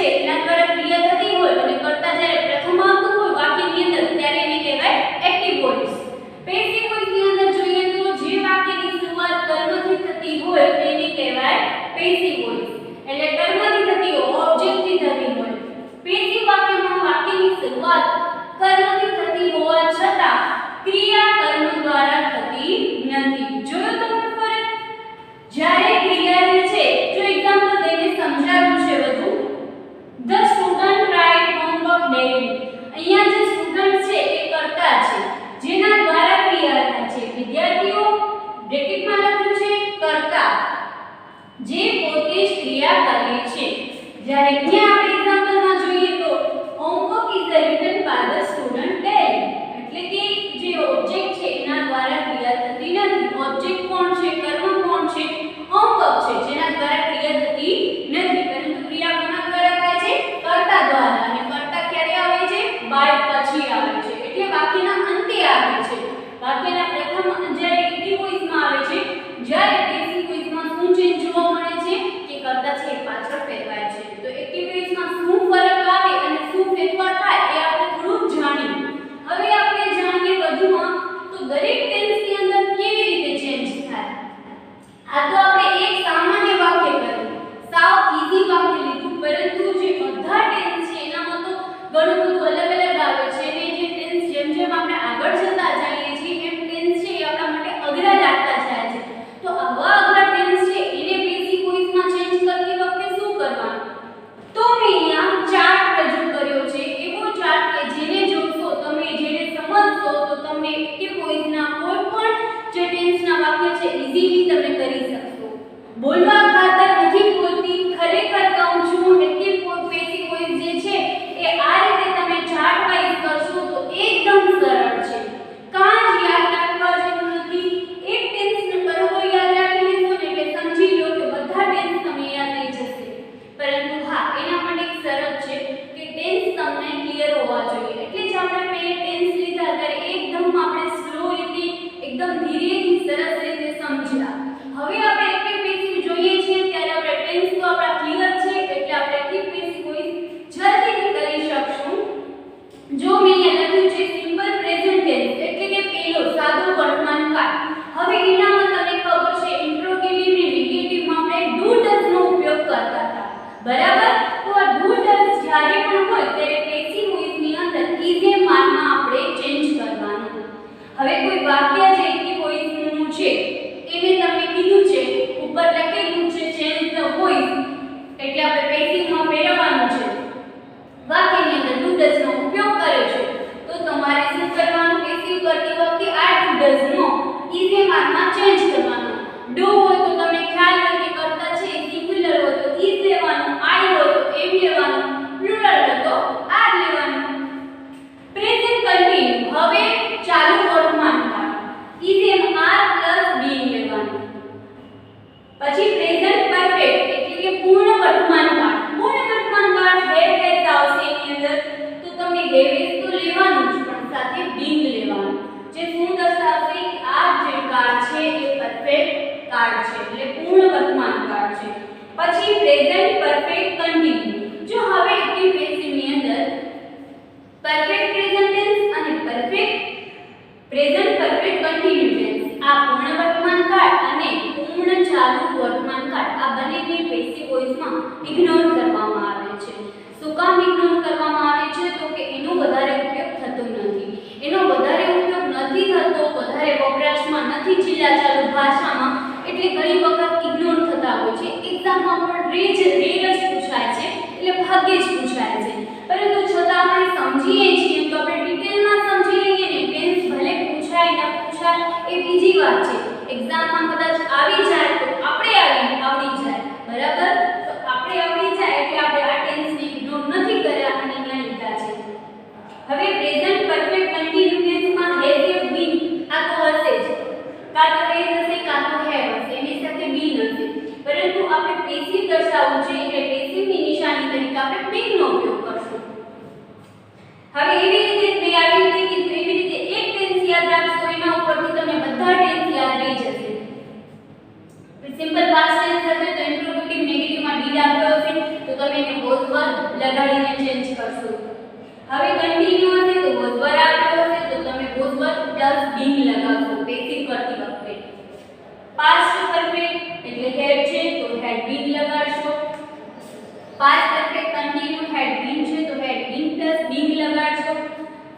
છે એના દ્વારા ક્રિયા થતી હોય અને કર્તા જ્યારે પ્રથમ આવતું હોય વાક્યની અંદર ત્યારે એને કહેવાય એક્ટિવ વોઇસ. પેસિવ વોઇસની અંદર જોઈએ તો જે વાક્યની શરૂઆત કર્મથી થતી હોય તેને કહેવાય પેસિવ વોઇસ. એટલે કર્મથી થતી હોય, ઓબ્જેક્ટથી થતી હોય. પેસિવ વાક્યમાં વાક્યની શરૂઆત કર્મથી થતી હોવા છતાં ક્રિયા કર્મ દ્વારા થતી નથી. જોયું તમને ફરક? જ્યારે ક્રિયા જે છે, જો એક્ઝામ્પલ દઈને સમજાવ્યું છે બધું. The student write homework daily. અહીંયા જે સ્ટુડન્ટ છે એ કર્તા છે જેના દ્વારા ક્રિયા થાય છે. વિદ્યાર્થીઓ બ્રેકેટમાં લખ્યું છે કર્તા જે પોતે જ ક્રિયા કરે છે. જ્યારે અહીંયા આપણે એક્ઝામ્પલમાં જોઈએ તો homework is written by the student daily. એટલે કે જે ઓબ્જેક્ટ છે એના દ્વારા ક્રિયા થતી નથી. ઓબ્જેક્ટ કોણ છે? કર્મ કોણ છે? હોમવર્ક છે જેના દ્વારા ક્રિયા થતી નથી. પરંતુ ક્રિયા કોના દ્વારા થાય છે? કર્તા દ્વારા. અને કર્તા ક્યારે આવે છે? બાય પછી આવે છે. એટલે વાક્યના અંતે આવે છે. વાક્યના પ્રથમ જ્યારે એક્ટિવ વોઇસમાં આવે છે, જ્યારે પેસિવ વોઇસમાં શું ચેન્જ જોવા મળે છે કે કર્તા છે એ પાછળ ફેરવાય છે. તો એક્ટિવ વોઇસમાં શું ફરક આવે અને શું ફેરફાર થાય એ આપણે થોડું જાણીએ. હવે આપણે જાણીએ વધુમાં તો દરેક ટેન્સની અંદર કેવી રીતે ચેન્જ થાય. આ તો આપણે એક સામાન્ય વાક્ય કર્યું, સાવ ઈઝી વાક્ય લીધું, પરંતુ જે બધા ટેન્સ છે એનામાં તો ઘણું બધું અલગ અલગ આવે છે. અને જે ટેન્સ જેમ જેમ આપણે આગળ જતા જઈએ છીએ એમ ટેન્સ છે એ આપણા માટે અઘરા લાગતા જાય છે. તો આવા અઘરા ટેન્સ છે એને પેસિવ વોઇસમાં ચેન્જ કરતી વખતે શું કરવાનું? તો મેં અહીંયા ચાર્ટ રજૂ કર્યો છે. એવો ચાર્ટ કે જેને જોશો તમે, જેને સમજશો તો તમને એક્ટિવ વોઇસના કોઈ પણ જે ટેન્સના વાક્ય છે ઈઝીલી તમે કરી શકશો. બોલવા ખાતર નથી બોલતી, ખરેખર કહું છું. એક્ટિવ પેસિવ વોઇસ જે છે એ આ રીતે તમે ચાર્ટ વાઇઝ કરશો તો એકદમ સરળ છે. કાં જ યાદ રાખવા જેવું નથી. એક ટેન્સને બરોબર યાદ રાખી લેશો ને એટલે સમજી લો કે બધા ટેન્સ તમે યાદ રહી જશે. પરંતુ હા, એના માટે એક શરત છે કે ટેન્સ તમને ક્લિયર હોવા જોઈએ. એટલે જ આપણે પહેલા ટેન્સ લીધા ત્યારે એકદમ આપણે સ્લો રીતે, એકદમ ધીરેથી, સરસ રીતે સમજ્યા. હવે આપણે એક્ટિવ પેસિવ જોઈએ છીએ ત્યારે આપણે ટેન્સ તો આપણા ક્લિયર છે એટલે આપણે એક્ટિવ પેસિવ વોઇસ જલ્દીથી કરી શકશું. જો મેં અહીંયા લખ્યું છે સિમ્પલ પ્રેઝન્ટ ટેન્સ એટલે કે પહેલો સાદો વર્તમાન કાળ. હવે એનામાં તમને ખબર છે ઇન્ટ્રોગેટિવ ને નેગેટિવમાં આપણે ડુ ડઝ નો ઉપયોગ કરતા હતા, બરાબર? તો આ ડુ ડઝ જ્યારે પણ હોય ત્યારે પેસિવ વોઇસની અંદર ઇઝ એ માનમાં આપણે ચેન્જ કરવાનું. હવે કોઈ વાક્ય જે એક્ટિવ વોઇસનું છે એને તમને કીધું છે, ઉપર લખેલું છે ચેન્જ ધ વોઇસ, એટલે આપણે પેસિવમાં ફેરવવાનું છે. વાક્યની અંદર ડુ ડઝ નો ઉપયોગ કર્યો છે તો તમારે શું કરવાનું? પેસિવ કરતી વખતે આ ડુ ડઝ નો ઇઝ એ માનમાં ચેન્જ કરવાનું. ડુ હોય તો તમને ખ્યાલ હોય કે કર્તા છે સિંગ્યુલર હોય તો ઇઝ લેવાનું, આઈ હોય તો એમ લેવાનું, પ્લુરલ હોય તો આર લેવાનું. પ્રેઝન્ટ કન્ટિન્યુ હવે ચાલુ વર્તમાન કાળ, is am are plus being લેવાનું. પછી પ્રેઝન્ટ પરફેક્ટ એટલે કે પૂર્ણ વર્તમાન કાળ. પૂર્ણ વર્તમાન કાળ હેવ હેઝ આવશે એની અંદર તો તમને હેવ હેઝ તો લેવાનું જ પણ સાથે બીઇંગ લેવાનું. જે શું દર્શાવશે કે આ જે કાળ છે એ પરફેક્ટ કાળ છે એટલે પૂર્ણ વર્તમાન કાળ છે. પછી પ્રેઝન્ટ પરફેક્ટ કન્ટિન્યુ. જો હવે એક્ટિવ પેસિવની અંદર પરફેક્ટ પ્રેઝન્ટ ટેન્સ અને perfect present perfect continue tense, આ પૂર્ણ વર્તમાન કાળ અને પૂર્ણ ચાલુ વર્તમાન કાળ આ બંનેને પેસિવ વોઇસમાં ઇગ્નોર કરવામાં આવે છે. શું કામ ઇગ્નોર કરવામાં આવે છે? તો કે એનો વધારે ઉપયોગ થતો નથી. એનો વધારે ઉપયોગ નથી થતો, વધારે વપરાશમાં નથી જિલ્લા ચાલુ ભાષામાં, એટલે ઘણી વખત ઇગ્નોર થતા હોય છે. એક્ઝામમાં પણ રેર જ પૂછાય છે, એટલે ભાગ્યે જ પૂછાય છે. પરંતુ છતાં આપણે સમજીએ છીએ તો આપણે ડિટેલમાં સમજી લઈએ ને. ટેન્સ ભલે પૂછાય ન પૂછાય એ બીજી વાત છે. એક્ઝામમાં કદાચ આવી જાય તો આપણે આવડી જાય, બરાબર? તો આપણે આવડી જાય એટલે આપણે આ ટેન્સને ઇગ્નોર નથી કર્યા અને અહીંયા લીધા છે. હવે પ્રેઝન્ટ પરફેક્ટ કન્ટિન્યુ ટેન્સમાં હેઝ એ બીન આ તો હશે જ, કાં તો હેઝ હશે કાં તો હેવ હશે, એની સાથે બીન હશે. પરંતુ આપણે પેસિવ દર્શાવવું છે એટલે પેસિવની નિશાની તરીકે આપણે બીનનો ઉપયોગ કરશું. હવે એવી રીતે મેં આવી રીતે કીધું એવી રીતે એક ટેન્સ યાદ રાખશો એના ઉપરથી તમને બધા ટેન્સ યાદ રહી જશે. વોઝ વર્બ લગાડીને ચેન્જ કરશો. હવે કન્ટિન્યુ હશે તો વોઝ વર્બ આપ્યો હશે તો તમે વોઝ વર્બ પ્લસ બીંગ લગાવશો પેસિવ કરતી વખતે. પાસ્ટ પરફેક્ટ એટલે હેડ છે તો હેડ બીન લગાડશો. Past perfect continuous had been છે તો હેડ બીન પ્લસ બીંગ લગાડશો.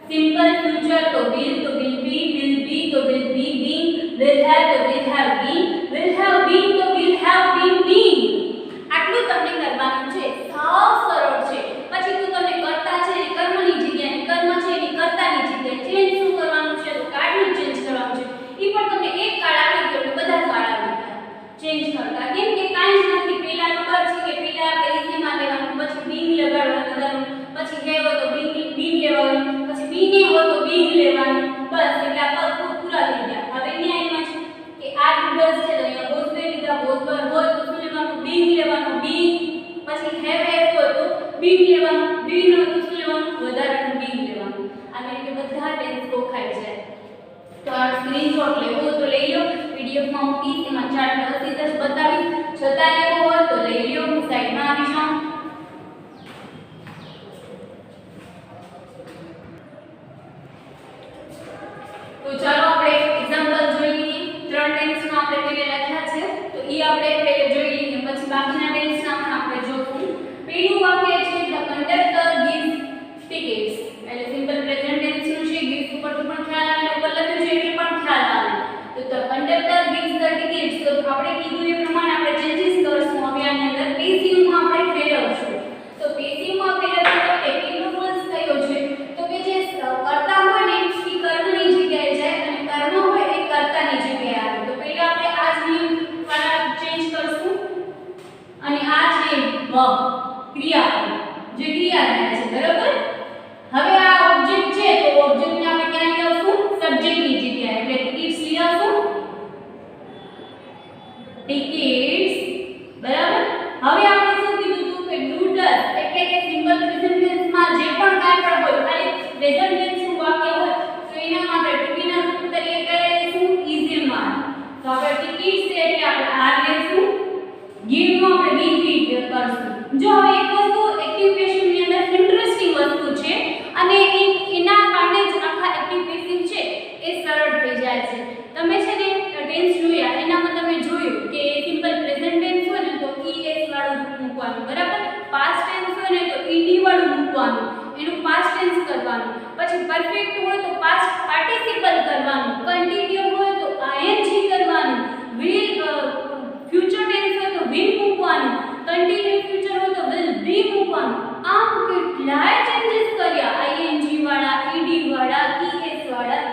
સિમ્પલ ફ્યુચર તો વિલ બી તો will be being, will have તો will have been, will have been તો વિલ હેવ બીન બીંગ. આટલું તમને કરવાનું છે. સાવ સરળ છે. પછી તો તમને કર્તા છે એ કર્મની જગ્યાએ, કર્મ છે એની કર્તાની જગ્યાએ ચેન્જ શું કરવાનું છે તો કાઢવું ચેન્જ કરવાનું છે. ઈ પણ તમને એક કાળ આવી ગયો એટલે બધા કાળ આવી ગયા ચેન્જ કરતા. કેમ કે કાંઈ જ નથી. પહેલા ખબર છે કે પહેલા આપણે ઇઝીમાં લેવાનું, પછી બીંગ લગાડવાનું, પછી હેવ તો બીંગ લેવાનું, પછી બીને હો તો બીંગ લેવાનું. બસ એટલે આ પગ પૂરા થઈ ગયા. હવે ન્યાયમાં છે કે આ નૂડલ્સ છે તો અહીંયા વોઝ વે લીધા, વોઝ વર્બ હોય તો શું લેવાનું બીંગ લેવાનું બીંગ, પછી હેવ હોય તો બીંગ લેવાનું, બીંગ હોય તો શું લેવાનું વધારાનું બીંગ લેવાનું. આવી રીતે બધા ટેન્સ ગોખાઈ જાય. તો આ સ્ક્રીનશોટ લેવો તો લઈ લો, પીડીએફ માં મૂકીશ, એમાં ચાર્ટ વ્યવસ્થિત જ બતાવીશ. છતાં લેવો હોય તો લઈ લો, હું સાઈડમાં આવી જાઉં. તો ચાલો આપણે એક્ઝામ્પલ જોઈ લઈએ. ત્રણ ટેન્સનો આપણે પહેલા લખ્યા છે તો ઈ આપણે પહેલા જોઈ લઈએ, પછી બાકીના ટેન્સના પણ આપણે જોશું. પહેલું વાક્ય છે ધ કંડક્ટર ગિવ્સ ટિકિટ્સ, એટલે સિમ્પલ પ્રેઝન્ટ ટેન્સનું છે. ગિવ્સ ઉપરથી પણ ખ્યાલ આવે, ઉપર લખ્યું છે એટલે પણ ખ્યાલ આવે. તો the conductor gives the tickets, તો આપણે કીધું એ પ્રમાણે આપણે ચેન્જીસ કરશું. હવે આની અંદર પેસિવમાં આપણે ફેરવશું. તો પેસિવમાં ફેરવશું તો પહેલો રૂલ્સ કયો છે તો કે જે કર્તા હોય ને એ કર્મની જગ્યાએ જાય અને કર્મ હોય એ કર્તાની જગ્યાએ આવે. તો પહેલા આપણે આ જ નિયમ વાળા ચેન્જ કરશું અને આ છે વર્બ ક્રિયાપદ, જે ક્રિયા થાય છે, બરાબર. હવે આ ઓબ્જેક્ટ છે તો ઓબ્જેક્ટને આપણે ક્યાં લઈ આવશું સબ્જેક્ટની જગ્યાએ, એટલે ટિકિટ્સ લઈ આવશું, ટિકિટ્સ, બરાબર. હવે આપણે શું કીધું હતું કે નૂડલ્સ એટલે કે સિમ્પલ પ્રેઝન્ટ ટેન્સમાં જે પણ કાંઈ પણ હોય, ખાલી પ્રેઝન્ટ ટેન્સનું વાક્ય હોય તો એના માટે ટુ બી ના રૂપ તરીકે કયા લઈશું ઇઝીમાં. તો આપણે ટિકિટ્સ છે એટલે આપણે આર લઈશું, ગિવ નો આપણે વી કરશું. જો હવે એક વસ્તુ એક્ટિવ પેસિવની અંદર ઇન્ટરેસ્ટિંગ વસ્તુ છે અને એના કારણે જ આખા એક્ટિવ પેસિવ છે એ સરળ થઈ જાય છે. તમે છે ને ટેન્સ જોયા, એનામાં તમે જોયું કે સિમ્પલ પ્રેઝન્ટ ટેન્સ હોય ને તો ઈએસ વાળું મૂકવાનું, બરાબર. પાસ્ટ ટેન્સ હોય ને તો ઈડી વાળું મૂકવાનું, એનું પાસ્ટ ટેન્સ કરવાનું. પછી પરફેક્ટ હોય તો પાસ્ટ પાર્ટિસિપલ કરવાનું, કન્ટિન્યુ હોય તો આઈએનજી કરવાનું, વિલ ફ્યુચર ટેન્સ હોય તો વિલ મૂકવાનું, કન્ટિન્યુ ફ્યુચર હોય તો વિલ બી મૂકવાનું. આમ કેટલાય ચેન્જીસ કર્યા આઈએનજી વાળા, ઈડી વાળા, ઈએસ વાળા.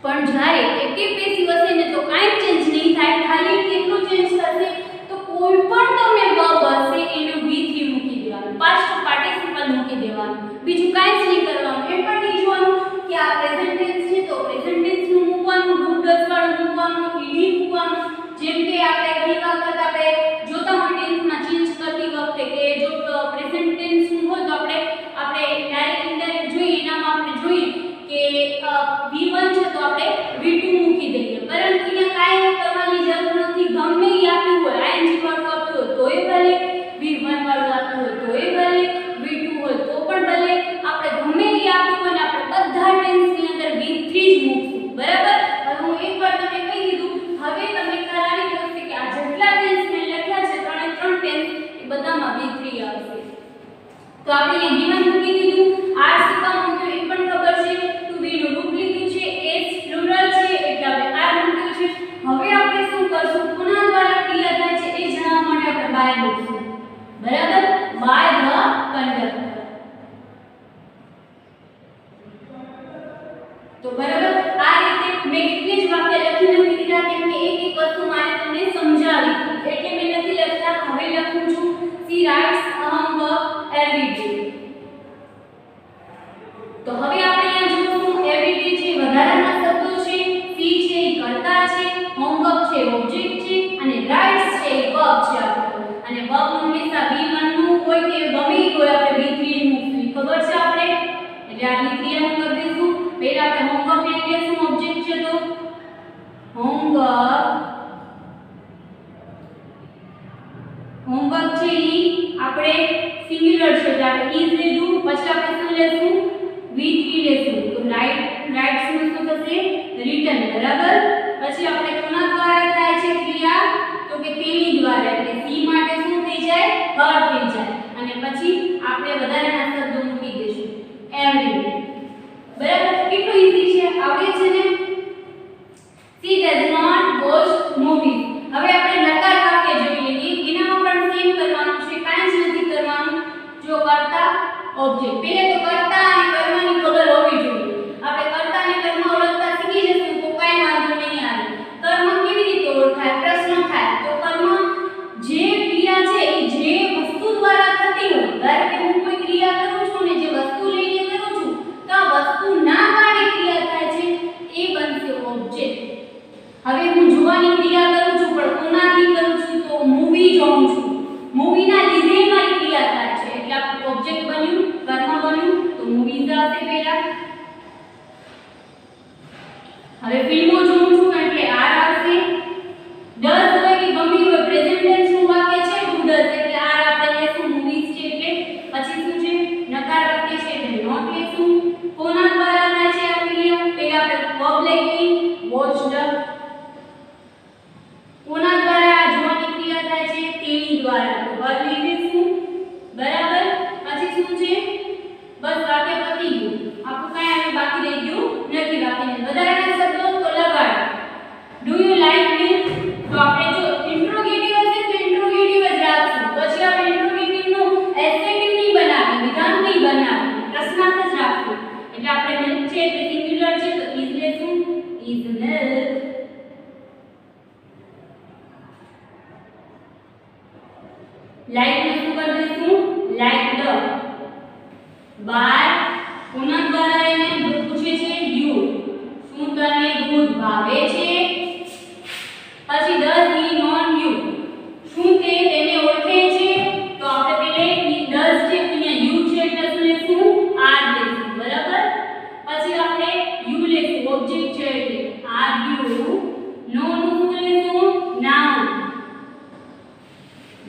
પણ જ્યારે એક્ટિવ પેસિવ હશે ને તો કાંઈ ચેન્જ નહીં થાય. ખાલી કેટલું ચેન્જ થશે તો કોઈ પણ તમે વર્બ હશે એને V3 મૂકી દેવાનું, પાસ્ટ પાર્ટિસિપલ મૂકી દેવાનું, બીજું કાંઈ જ નહીં કરવાનું. એ પણ નહીં જોવાનું કે આ પ્રેઝન્ટ ટેન્સ છે તો પ્રેઝન્ટ ટેન્સનું મૂકવાનું, ડૂ વાળું મૂકવાનું, ઈડી મૂકવાનું. જેમ કે આપણે ઘણી વખત આપણે જોતા હોય ટેન્સમાં ચેન્જ કરતી વખતે કે જો પ્રેઝન્ટ ટેન્સનું હોય તો આપણે ડાયરેક્ટ ઇનડાયરેક્ટ જોઈએ, એનામાં આપણે જોઈએ કે V1 છે તો આપણે V2 મૂકી દઈએ, પરંતુ અહીંયા કાંઈ કરવાની જરૂર નથી. ગમે એ આપ્યું હોય, આઈએનજી વાળું આપ્યું હોય તોય ભલે, V1 વાળું આપ્યું હોય તોય ભલે, V2 હોય તો પણ ભલે, આપણે ગમે એ આપ્યું હોય ને આપણે બધા ટેન્સની અંદર V3 જ મૂકશું, બરાબર. હવે હું એકવાર તમને કહી દીધું, હવે તમને ખ્યાલ આવી ગયો છે કે આ જેટલા ટેન્સ મેં લખ્યા છે ત્રણે ત્રણ ટેન્સ એ બધામાં V3 આવશે. તો આપણે અહીંયા V1 મૂકી દીધું, R શું મૂક્યું એ પણ ખબર છે, ટુ બી નું રૂપ લીધું છે, S પ્લુરલ છે એટલે આપણે R મૂક્યું છે. હવે આપણે શું કરશું, કોના દ્વારા ક્રિયા થાય છે એ જાણવા માટે આપણે બાય મૂકશું, બરાબર. By the conductor. તો બરાબર આ રીતે મેં એટલે જ વાક્ય લખી નથી દીધા કેમ કે એક એક વસ્તુ મારે તમને સમજાવી એટલે મેં નથી લખતા. હવે લખું છું સી રાઇટ્સ અહમ વર્ક એવરી ડે. તો હવે આપણે અહીંયા જોશું એવરી ડે છે વધારાના શબ્દો છે, સી છે એ કર્તા છે, હોમવર્ક છે ઓબ્જેક્ટ છે અને રાઇટ્સ છે એ વર્બ છે આપણો. અને વર્બ હંમેશા V1 નું હોય કે ગમે એ હોય આપણે V3 મૂકવી ખબર છે આપણે, એટલે આ V3 નું કરી દઈશું. પહેલા આપણે હોમવર્ક લઈ લઈશું, ઓબ્જેક્ટ છે તો હોમવર્ક છે ઈ આપણે C સિંગ્યુલર છે એટલે આપણે ઇઝ લીધું, પછી આપણે શું લેશું V3 લેશું, તો રાઈટ શું થશે રિટન, બરાબર. પછી આપણે કોના દ્વારા થાય છે ક્રિયા, તો કે તેની દ્વારા, એટલે સી માટે શું થઈ જાય હર થઈ જાય, અને પછી આપણે વધારાના શબ્દો મૂકી દઈશું એવરી, બરાબર. કેટલું ઈઝી છે, આવડે છે ને. She does not watch movies. હવે આપણે નકાર વાક્ય જોઈ લઈએ, એનામાં પણ સેમ કરવાનું છે, કાંઈ જ નથી કરવાનું. જો કર્તા ઓબ્જેક્ટ, પહેલે તો કર્તા અને કર્મની ખબર હોવી જોઈએ. આપણે કર્તા અને કર્મ ઓળખતા શીખી જશું તો કાંઈ વાંધો નહીં આવે. કર્મ કેવી રીતે ઓળખાય, પ્રશ્ન થાય તો કર્મ જે ક્રિયા છે એ જે વસ્તુ દ્વારા થતી હોય, ધારો કે હું કોઈ ક્રિયા કરું છું ને જે વસ્તુ લઈને કરું છું તો આ વસ્તુ ના કારણે ક્રિયા થાય છે એ બનશે ઓબ્જેક્ટ. હવે હું જોવાની ક્રિયા કરું છું પણ કોનાથી કરું છું, તો મૂવી જોઉં છું, મૂવીના લીધે મારી ક્રિયા થાય છે એટલે આપણું ઓબ્જેક્ટ બન્યું, કર્મ બન્યું, તો મૂવીઝ આવશે પહેલા. હવે ફિલ્મો જોઉં છું એટલે આર આવશે. ડઝ હોય કે ગમે હોય પ્રેઝન્ટ ટેન્સ નું વાક્ય છે ડુ ડઝ એટલે આર આપણે લેશું, મૂવીઝ છે એટલે. પછી શું છે નકાર વાક્ય છે એટલે નોટ લેશું. કોના દ્વારા થાય છે આ ક્રિયા, પહેલા આપણે પબ્લિકલી વોચડ. કોના દ્વારા જોવાની ક્રિયા થાય છે, તેની દ્વારા, તો હર લીધેશું, બરાબર. પછી શું છે બસ વાક્ય પતી ગયું, આપણું કાંઈ હવે બાકી રહી ગયું નથી. બાકી વધારાના શબ્દો તો લગાડો. ડુ યુ લાઈક મી, તો આપણે જો ઇન્ટ્રોગેટિવ હશે તો ઇન્ટ્રોગેટિવ જ રાખશું, પછી આપણે ઇન્ટ્રોગેટિવ નું એડજેક્ટિવ નહીં બનાવીએ, વિધાન નહીં બનાવીએ, પ્રશ્નાર્થ જ રાખશું. એટલે આપણે મિલ્ક છે એટલે સિંગ્યુલર છે તો ઇઝ લેશું, ઇઝ મિલ્ક. લાઈક ને શું કરી દઈશું લાઈક ધ. બાર કોના દ્વારા એને પૂછે છે યુ, શું તને દૂધ ભાવે છે. પછી ડઝ હી નોન યુ, શું તે તેને ઓળખે છે, તો આપણે પહેલે ડઝ છે અહીંયા યુ છે એટલે શું લેશું આર લેશું, બરાબર. પછી આપણે યુ લેશું, ઓબ્જેક્ટ છે એટલે આર યુ. નો નું શું લેશું નાઉન.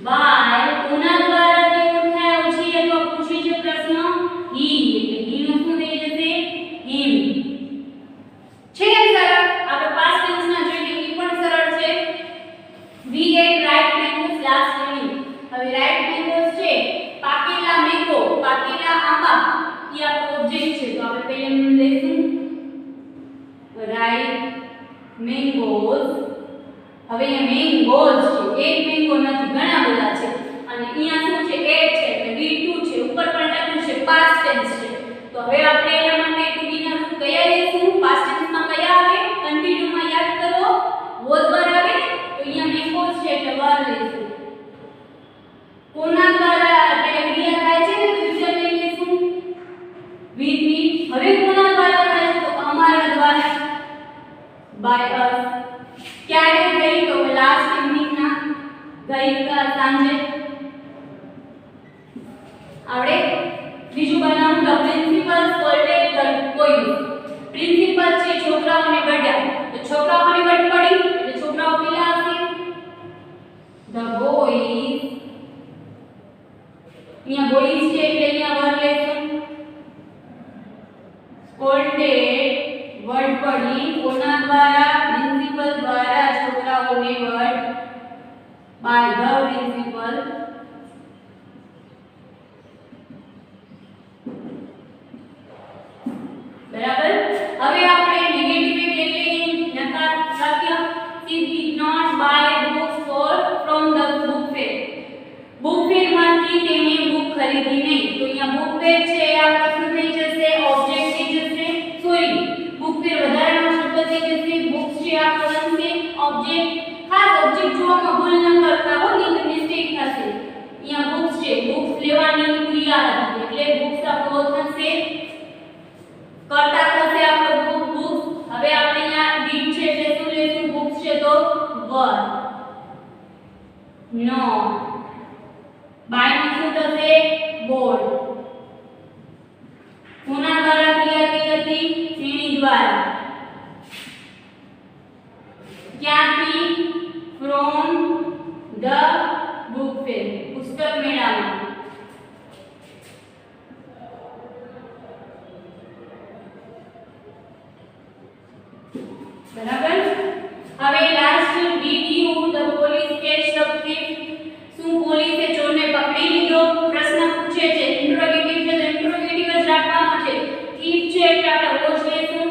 બાય કોના દ્વારા તે ઓળખાયો છે અથવા પૂછે છે પ્રશ્ન, હી એટલે હી નું શું થઈ જશે હિમ. છે સરળ, આપણે પાસ્ટ ટેન્સ ના જોઈએ એ પણ સરળ છે. વી એટ રાઈટ મેંગોસ લાસ્ટ ઇવનિંગ. હવે રાઈટ મેંગોસ છે પાકેલા મેંગો, પાકેલા આંબા, એ આપણો ઓબ્જેક્ટ છે તો આપણે પહેલા લેશું રાઈટ મેંગોસ. હવે અહીંયા મેંગોસ છે, એક મેંગો નથી ઘણા બધા છે, અને અહીંયા શું છે એટ છે એટલે V2 છે, ઉપર પણ લખ્યું છે પાસ્ટ ટેન્સ છે. તો હવે આપણે એના માટે ટુ બી ના રૂપ કયા લેશું, પાસ્ટ ટેન્સ માં કયા આવે, કન્ટિન્યુ માં યાદ કરો વોઝ વર આવે, તો અહીંયા મેંગોસ છે એટલે વર લેશું. કોના દ્વારા એટલે ક્રિયા થાય છે ને તો બીજા લઈ લેશું V3. હવે કોના દ્વારા થાય છે તો અમારા દ્વારા, બાય અસ. ક્યારે થઈ તો લાસ્ટ ઇવનિંગ ના, ગઈકાલ સાંજે. આવડે. બીજું બનાવું the principal સ્કોલ્ડેડ the boys. Principal છે છોકરાઓને વઢ્યા, તો છોકરાઓને વઢ પડી એટલે છોકરાઓ પેલા આવશે ધ બોયઝ. અહીંયા બોયઝ છે એટલે અહીંયા વર લેશું. સ્કોલ્ડેડ વઢ પડી, કોના દ્વારા પ્રિન્સિપલ દ્વારા છોકરાઓને વઢ, બાય ધ પ્રિન્સિપલ. બરાબર. હવે આપણે નેગેટિવ એક લઈ લઈએ, નકાર વાક્ય. she did not buy books from the book fair. Book fair માંથી તેને બુક ખરીદી નહીં, તો અહીંયા બુક ફેર છે આ શું થઈ જશે ઓબ્જેક્ટ થઈ જશે, સોરી બુક ફેર વધારાનો શબ્દ થઈ જશે, બુક્સ છે આ બનશે ઓબ્જેક્ટ. ખાસ ઓબ્જેક્ટ જોવામાં ભૂલ ન કરતા હો, નહીં તો મિસ્ટેક થશે. અહીંયા બુક્સ છે, બુક્સ લેવાની ક્રિયા હતી એટલે બુક્સ આપણો થશે કરતા થશે આપણો બુક્સ. હવે આપણે અહીંયા ડીડ છે એટલે શું લેશું બુક્સ છે તો વર. નો બાય નું શું થશે બોર્ડ. કોના દ્વારા ક્રિયા થઈ હતી તેની દ્વારા. ક્યાંથી ફ્રોમ ધ બુક ફેર, પુસ્તક મેળામાં. બરાબર. હવે last did you the police catch the thief. શું પોલીસે ચોરને પકડી લીધો? પ્રશ્ન પૂછે છે, ઇન્ટરોગેટિવ છે તો ઇન્ટરોગેટિવ જ રાખવાનો છે. થીફ છે એટલે આપણે વોચ લેશું.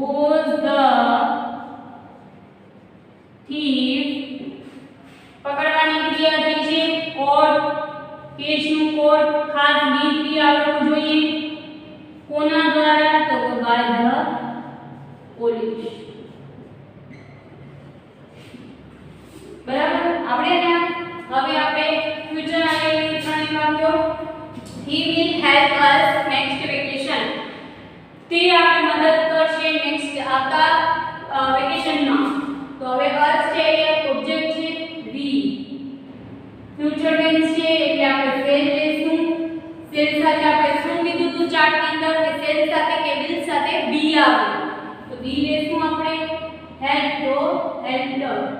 Was the thief પકડવાની ક્રિયા થઈ છે કોડ કેસનું કોડ ખાસ બી ક્રિયા આવવું જોઈએ. કોના દ્વારા? તો બાય ધ પોલીસ. બરાબર. આપણે હવે આપણે ફ્યુચર એનાલિસિસ ત્રણ વાક્યો. he will help us next vacation. તે આપણે મદદ કરશે નેક્સ્ટ આવતા વેકેશનમાં. તો હવે us છે એ ઓબ્જેક્ટ છે we. ફ્યુચર ટેન્સ છે એટલે આપણે શેલ લેશું. શેલ સાથે આપણે શું કીધું હતું ચાર્ટ ની અંદર કે શેલ સાથે કે will સાથે be આવે. તો be લેશું આપણે. help તો helped.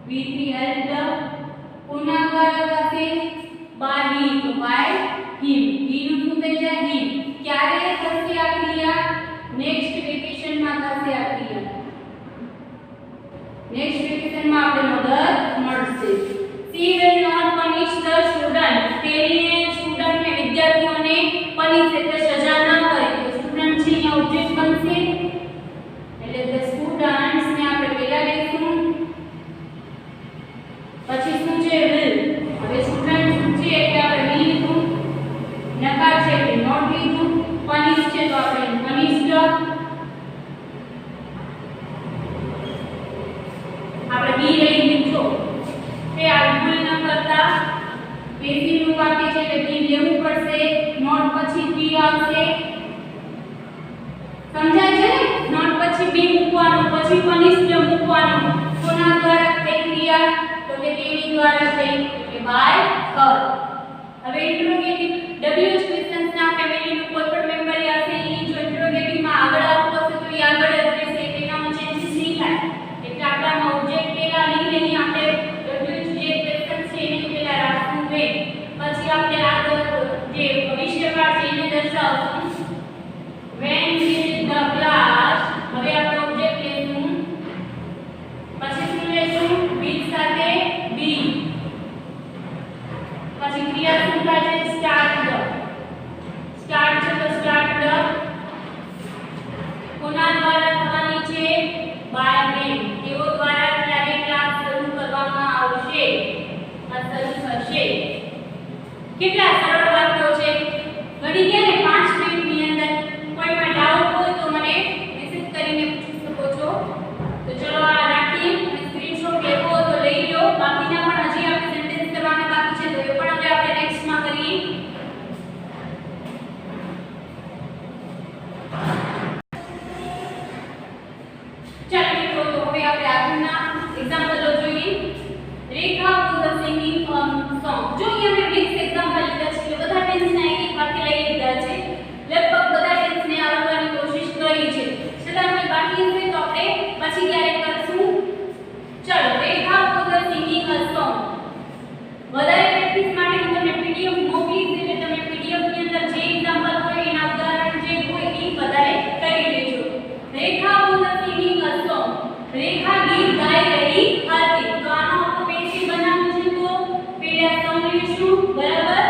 we3 helped. કોના દ્વારા થશે? by he તો by him. he નું શું થઈ જાય? him. ક્યારે થશે આ ક્રિયા? નેક્સ્ટ વેકેશન માં થશે આ ક્રિયા. નેક્સ્ટ વેકેશન માં આપણે મદદ મળશે. she will not punish the student. તેણીએ સ્ટુડન્ટ ને વિદ્યાર્થીઓને પનિશ એટલે સજા ન કરી. તો સ્ટુડન્ટ છે અહીંયા ઓબ્જેક્ટ બનશે એટલે the students ને આપણે પહેલા લઈશું. પછી શું છે? will. હવે સ્ટુડન્ટ શું છે એટલે આપણે will લીધું. નકાર છે એટલે not લીધું. પનિશ છે તો આપણે punished. આપણે બી લઈ લીધું. તે આ ભૂલ ન કરતા પેસિવ નું વાક્ય છે એટલે બી લેવું પડશે. નોટ પછી બી આવશે. સમજાય છે ને? નોટ પછી બી મૂકવાનું, પછી punished મૂકવાનું. કોના દ્વારા થઈ ક્રિયા? તો કે તેની દ્વારા થઈ એટલે બાય her. હવે ઇન્ટરોગેટિવ ડબલ્યુએચ ક્વેશ્ચન્સ ના ફેમિલીનું કોઈ પણ મેમ્બર હશે એ જો ઇન્ટરોગેટિવ માં આગળ આવતો હશે તો એ આગળ જ રહેશે. તેનામાં ચેન્જીસ નહીં થાય. એટલે આપણામાં ઓબ્જેક્ટ પહેલા નહીં લઈએ આપણે ડબલ્યુએચ જે ક્વેશ્ચન છે એને પહેલા રાખવું જોઈએ. પછી આપણે આગળ જે વિશેષણ છે એને દર્શાવશું. when will the class. હવે આપણે ઓબ્જેક્ટ લેશું. પછી શું લેશું? with સાથે be. પછી ક્રિયા શું થાય છે? સ્ટાર્ટ છે તો સ્ટાર્ટ કોના દ્વારા થવાની છે? By them. તેઓ દ્વારા ત્યારે ક્લાસ શરૂ કરવામાં આવશે. આ શરૂ થશે. કેટલા સરળ વાક્યો છે. ઘડી ગયા ને 5 મિનિટની અંદર. કોઈ પણ ડાઉટ હોય તો મને મેસેજ કરીને પૂછી શકો છો. તો ચલો આ રાખી અને સ્ક્રીનશોટ લેવો હોય તો લઈ લો. બાકીના પણ હજી આપણે સેન્ટેન્સ કરવાના બાકી છે તો એ પણ હવે આપણે નેક્સ્ટ માં કરીએ. ચાલો મિત્રો તો હવે આપણે આગળના એક્ઝામ્પલો જોઈએ. રેખા was singing a song. જો અહીંયા મેં 20 એક્ઝામ્પલ લીધા છે એટલે બધા ટેન્સના એક એક વાક્ય લઈ લીધા છે. લગભગ બધા ટેન્સને આવડવાની કોશિશ કરી છે. છતાં કોઈ બાકી હશે તો આપણે પછી ક્યારેક કરશું. ચાલો રેખા was singing a song. વધારે પ્રેક્ટિસ માટે હું તમને પીડીએફ મોકલીશ એટલે તમે પીડીએફ ની અંદર જે એક્ઝામ્પલ હોય એના ઉદાહરણ જે હોય એ વધારે કરી લેજો. રેખા was singing a song. રેખા ગીત ગાઈ રહી હતી. તો આનો આપણે પેસિવ બનાવવું છે તો પહેલા સોંગ લેશું. બરાબર.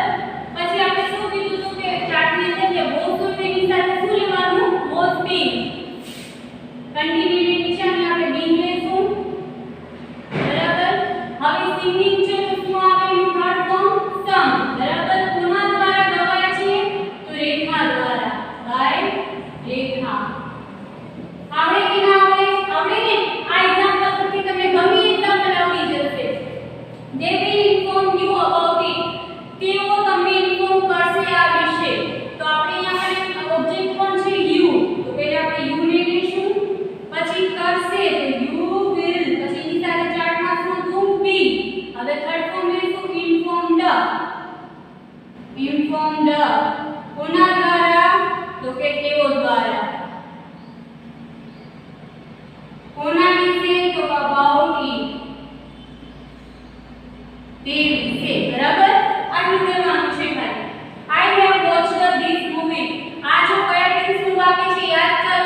પછી આપણે શું કીધું હતું કે ચાર્ટ ની અંદર જે વોઝ હોય તેની સાથે શું લેવાનું? Was being. કન્ટિન્યુ ની નિશાની આપણે બીંગ લેશું. બરાબર. હવે સિંગિંગ છે તો શું આવે? એનું થર્ડ ફોર્મ સમ. બરાબર. કોના દ્વારા ગવાય છે? તો રેખા દ્વારા. બાય રેખા. આવડે કે ના આવડે? આવડે ને? આ એક્ઝામ્પલ પરથી તમને ગમે એક્ઝામ્પલ આવડી જશે. they will inform you about it. તેઓ તમને ઇન્ફોર્મ કરશે આ વિશે. તો આપણે અહીંયા ઓબ્જેક્ટ કોણ છે? you. તો પહેલા આપણે you ને લઈશું. પછી કરશે તો you will. પછી એની સાથે ચાર્ટમાં શું હતું? be. હવે થર્ડ ફોર્મ લઈશું informed. informed. કોના દ્વારા? તો કે તેઓ દ્વારા. કોના વિશે? તો about it. તે વિશે. બરાબર. આટલું કહેવાનું છે ભાઈ. I have watched this movie. આ જો કયા ટેન્સનું વાક્ય છે યાદ કર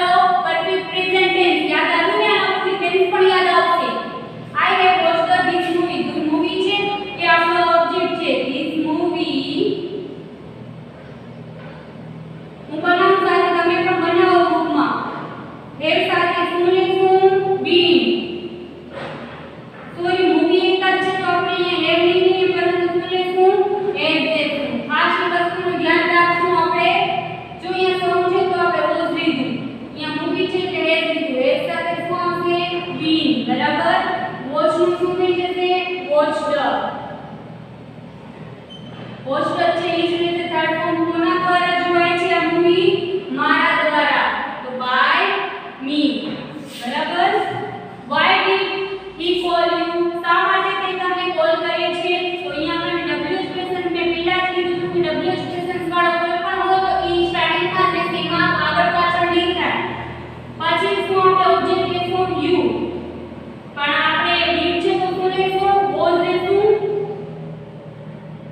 પોસ્ટ વચ્ચે ઈઝ રીતે થર્ડ ફોર્મ કોના દ્વારા જોવાય છે આ મૂવી મારા દ્વારા તો બાય મી બરાબર why did he call you શા માટે તે તમને કોલ કરે છે તો અહીંયા આપણે w એક્સપ્રેશન મેં પહેલા જ કીધું હતું કે w એક્સપ્રેશન વાળો કોઈ પણ હોય તો ઈ સ્ટાર્ટિંગ માં ને તેમાં આગળ પાછળ નહીં થાય પછી શું આપણે ઓબ્જેક્ટ લેશું you પણ આપણે ડીપ છે તો શું લેશું was લેશું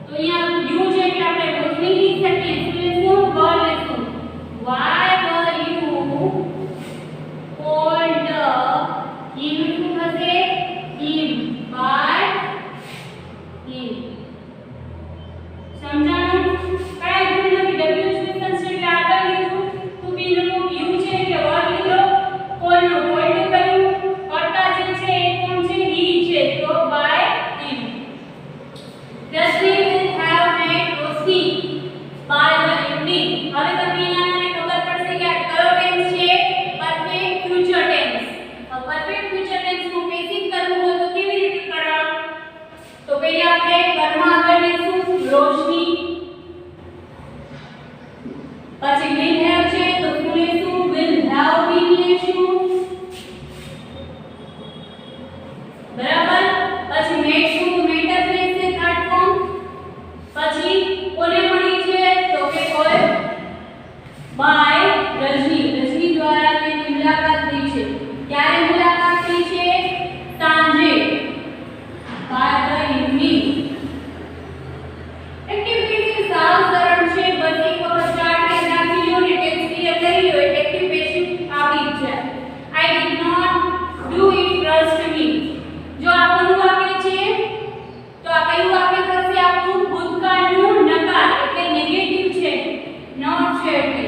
તો અહીંયા you છે એટલે આપણે was નહીં લઈ શકીએ શું લેશું were લેશું why were you called him શું થશે him by him સમજાણું કયા ભૂલ નથી w એક્સપ્રેશન છે એટલે આગળ લીધું to be નો you છે એટલે were લીધો call નો point કર્યું કર્તા જે છે એ કોણ છે he છે તો by him Rashmi will have met Roshni by the evening હવે તમને અહીંયા મને ખબર પડશે કે આ કયો ટેન્સ છે perfect future tense perfect future tense નું બેસિક કરવું હોય તો કેવી રીતે કરવાનું તો પહેલા આપણે કર્મ આગળ લેશું રોશની પછી will have છે તો શું લેશું will have been લેશું બરાબર પછી મેટ શું તો મેટ જ લેશે થર્ડ ફોર્મ પછી કોને મળી છે તો કે કોઈ બાય રજની દ્વારા તેની મુલાકાત થઈ છે ક્યારે મુલાકાત થઈ છે સાંજે બાય ધ ઇવનિંગ એક્ટિવિટી સાવ સરળ છે બસ એક વખત સ્ટાર્ટ કરી નાખી લો ને ટેક્સ્ટ ક્લિયર કરી લો એટલે એક્ટિવ પેસિવ આવડી જ જાય I did not do it trust me જો આપણું વાક્ય છે તો આ કયું વાક્ય થશે આપણું ભૂતકાળનું નકાર એટલે નેગેટિવ છે નોટ છે એટલે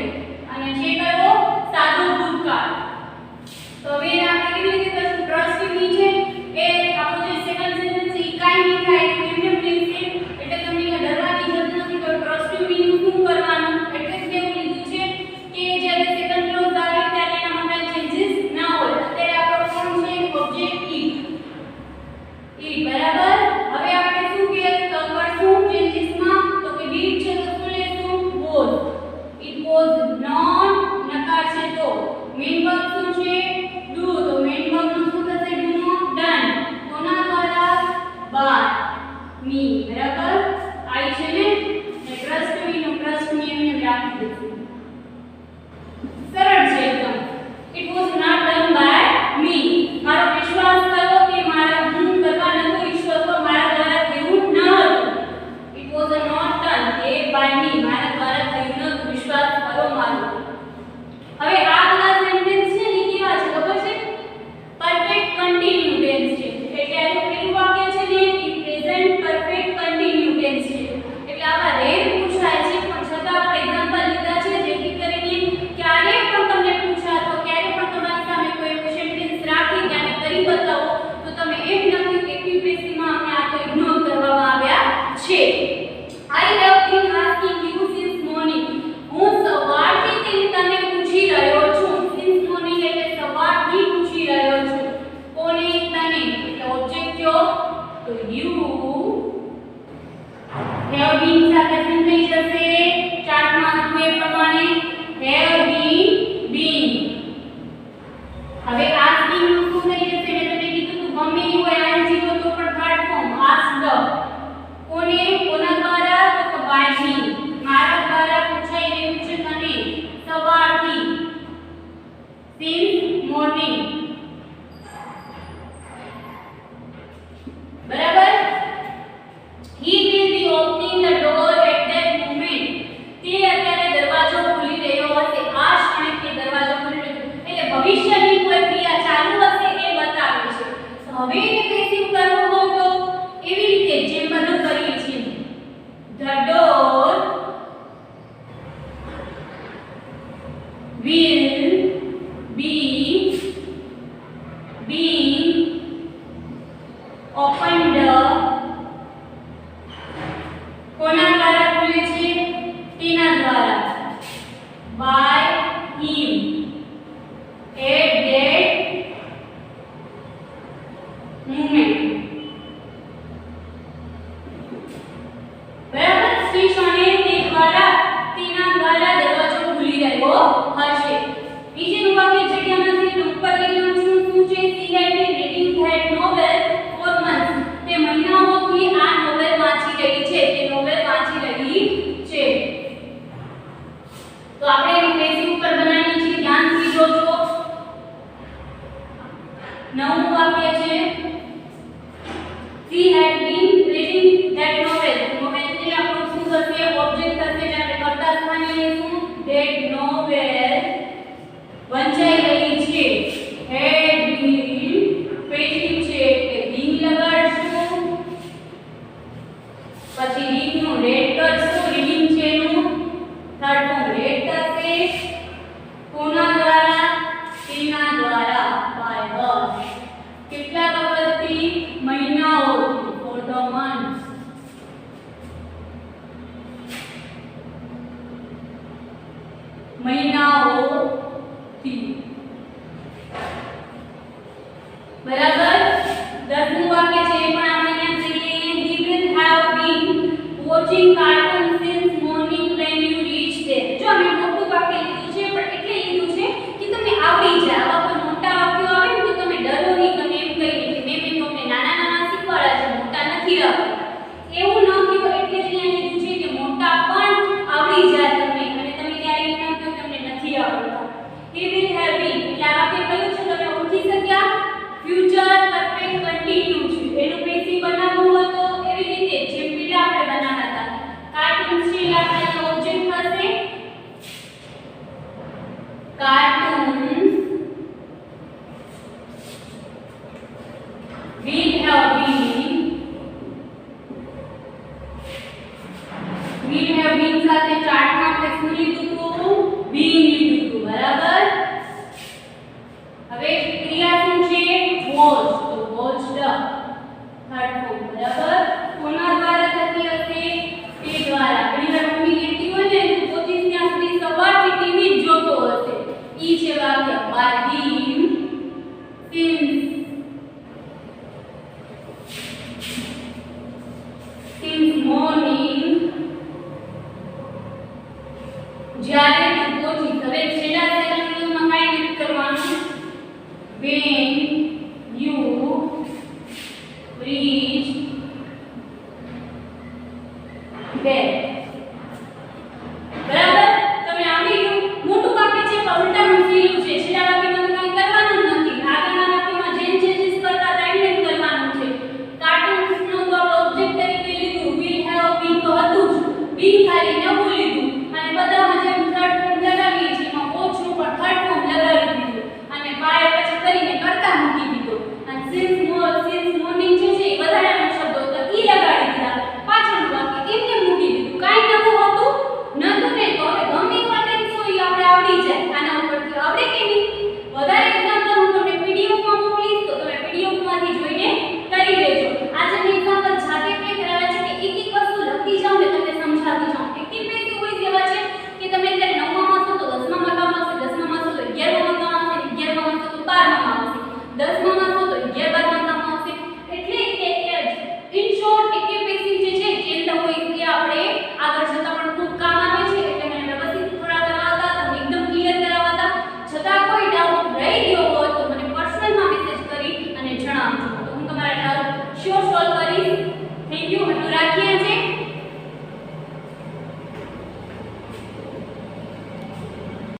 અને છે કયો સાદો ભૂતકાળ તો હવે આપણે કેવી રીતે કરશું ટ્રસ્ટ મી છે એ આપણું જે સેકન્ડ સેન્ટેન્સ છે એ કાઈ નહીં થાય તો કેમ પ્લીઝ છે એટલે તમને અહીંયા ડરવાની જરૂર નથી તો ટ્રસ્ટ મી નું શું કરવાનું એટલે જ મેં લીધું છે કે જ્યારે સેકન્ડ ક્લોઝ આવે ત્યારે એનામાં કાંઈ ચેન્જીસ ના હોય અત્યારે આપણો કોણ છે ઓબ્જેક્ટ ઈ બરાબર હવે આપણે શું કરશું ચેન્જીસમાં તો કે ડીડ છે તો શું લેશું was it was not નકાર છે તો મેઇન વર્બ શું છે do તો મેઇન વર્બ નું શું થશે do not done કોના દ્વારા by me બરાબર આઈ છે ને ટ્રસ્ટ મી નો ટ્રસ્ટ મી એમને રાખી દઈશું સરળ છે એકદમ it was not done by me મારો વિશ્વાસ કરો કે મારા હું કરવા નતો ઈચ્છતો તો મારા દ્વારા થયું ન હતું it was not done by me મારા દ્વારા થયું નતું વિશ્વાસ કરો મારો હવે આ બધા સેન્ટેન્સ છે ને કેવા છે ખબર છે પરફેક્ટ કન્ટિન્યુ ટેન્સ છે એટલે આ પેલું વાક્ય છે ને એ પ્રેઝન્ટ પરફેક્ટ કન્ટિન્યુ ટેન્સ છે એટલે આવા રેર પૂછાય છે પણ છતાં આપણે એક્ઝામ્પલ લીધા છે જેથી કરીને ક્યારે પણ તમને પૂછા તો ક્યારે પણ તમારી સામે કોઈ એવું સેન્ટેન્સ રાખી કે આને કરી બતાવો તો તમે એમ નથી કે એક્ટિવ પેસિવમાં આપણે આ તો ઇગ્નોર કરવામાં આવ્યા છે I have been asking you since morning હું સવારથી તને પૂછી રહ્યો છું since morning એટલે સવારથી પૂછી રહ્યો છું કોને તને એટલે ઓબ્જેક્ટ જો તો you have been સાથે શું થઈ જશે ચાર્ટમાં હતું એ પ્રમાણે have been હવે asking નું શું થઈ જશે મેં તમને કીધું તું ગમે ઈ હોય ing હોય તો પણ થર્ડ ફોર્મ asked કોને કોના દ્વારા તો by me મારા દ્વારા પૂછાઈ રહ્યું છે તને સવારથી since morning બરાબર he will be opening the door at that moment તે અત્યારે દરવાજો ખોલી રહ્યો હશે આ ક્ષણે તે દરવાજો ખોલી રહ્યો એટલે ભવિષ્યની કોઈ ક્રિયા ચાલુ હશે એ બતાવે છે હવે એને પેસિવ કરવું હોય તો એવી રીતે જેમ બધું કરીએ છીએ the door will be opened કોના દ્વારા ખુલે છે તેના દ્વારા by him at that moment બરાબર વંચાઈ રહી છે had been પેસિવ છે એટલે been લગાડશું પછી read નું read કરશું reading છે નું થર્ડ ફોર્મ read થશે કોના દ્વારા તેના દ્વારા by her કેટલા વખતથી મહિનાઓથી for the months મહિનાઓથી બરાબર 10મું વાક્ય છે એ પણ આપણે અહીંયા જોઈએ he will have been watching cartoon since morning when you reach there જો અમે મોટું વાક્ય લીધું છે પણ એટલે લીધું છે કે તમને આવડી જાય આવા કોઈ મોટા વાક્યો આવે ને તો તમે ડરો નહીં તમે એમ કહી દે કે મેં તમને નાના નાના શીખવાડ્યા છે મોટા નથી આવડતા એવું ન કહો એટલે જ અહીંયા લીધું છે કે મોટા પણ આવડી જાય તમને અને તમે ક્યારે એમ ન કહો તમને નથી આવડતા he will have been એટલે આ વાક્ય કયું છે તમે ઓળખી શક્યા ફ્યુચર પરફેક્ટ કન્ટિન્યુ છે એનું પેસિવ બનાવવું હોય તો એવી રીતે જેમ પેલા આપણે બનાવતા હતા કાર્ટૂન સ્ટીલ આપણે ઓબ્જેક્ટ થશે કાર્ટૂન્સ will have been સાથે ચાર્ટમાં આપણે શું લીધું હતું been લીધું હતું બરાબર હવે ક્રિયા શું છે watch તો watched થર્ડ ફોર્મ બરાબર કોના દ્વારા થતી હશે તે દ્વારા ઘણીવાર મમ્મી કહેતી હોય ને તું પોચીસ ત્યાં સુધી સવારથી ટીવી જ જોતો હશે ઈ છે વાક્ય by him since morning જ્યારે તું પોચીસ હવે છેલ્લા સેકન્ડમાં કાંઈ નથી કરવાનું when you reach there બરાબર તમે આવડી ગયું મોટું વાક્ય છે પણ ઉલટાનું થયું છે છેલ્લા વાક્યમાં તો કંઈ કરવાનું જ નથી આગળના વાક્યમાં જેમ ચેન્જીસ કરતા હતા એમ જ કરવાનું છે કાર્ટૂન્સનો તો ઓબ્જેક્ટ તરીકે લીધું will have been તો હતું જ been ખાલી નવું